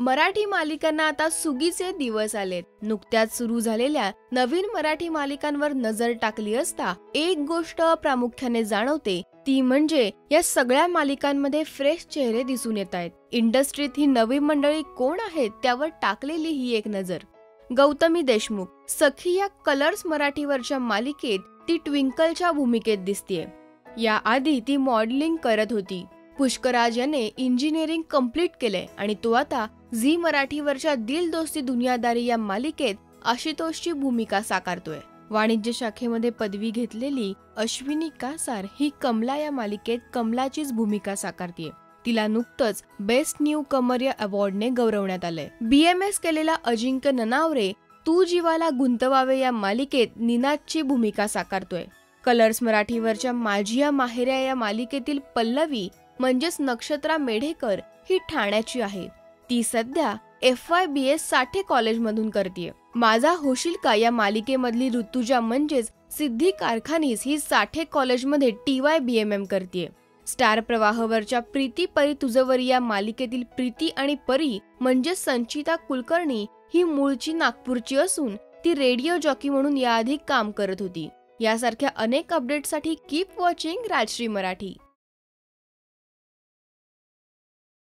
मराठी मालिकांना आता सुगीचे दिवस आलेत। नुकत्याच सुरू झालेल्या नवीन मराठी मालिकांवर नजर टाकली असता एक गोष्ट प्रामुख्याने जाणवते, ती म्हणजे या सगळ्या मालिकांमध्ये फ्रेश चेहरे दिसून येत आहेत। इंडस्ट्रीत ही नवी मंडळी कोण आहेत त्यावर टाकलेली ही एक नजर। गौतमी देशमुख सखी या कलर्स मराठीवरच्या मालिकेत ती ट्विंकलच्या भूमिकेत दिसतेय। या आधी ती मॉडेलिंग करत होती। पुष्कराज याने इंजिनिअरिंग कंप्लीट केले आणि तो आता झी मराठीवरच्या दिल दोस्ती दुनियादारी या मालिकेत आशुतोषची भूमिका साकारतोय। वाणिज्य शाखेमध्ये पदवी घेतलेली अश्विनी कासार ही कमला या मालिकेत कमलाचीच भूमिका साकारतीये। तिला नुकतंच बेस्ट न्यू कमर या अवॉर्डने गौरवण्यात आलंय। BMS केलेला अजिंक्य ननावरे तू जीवाला गुंतवावे या मालिकेत निनादची भूमिका साकारतोय। कलर्स मराठीवरच्या माझिया माहेऱ्या या मालिकेतील पल्लवी म्हणजेच नक्षत्रा मेढेकर ही ठाण्याची आहे। ती सध्या FYBS साठे कॉलेजमधून करतीये। माझा होशील का या मालिकेमधली ऋतुजा म्हणजेच सिद्धी कारखानीस ही साठे कॉलेजमध्ये TYBMM करतीये। स्टार प्रवाहवरच्या प्रीती परी तुझवरी या मालिकेतील प्रीती आणि परी म्हणजे संचिता कुलकर्णी ही मूळची नागपूरची असून ती रेडिओ जॉकी म्हणून याआधी काम करत होती। यासारख्या अनेक अपडेट्ससाठी कीप वॉचिंग राजश्री मराठी।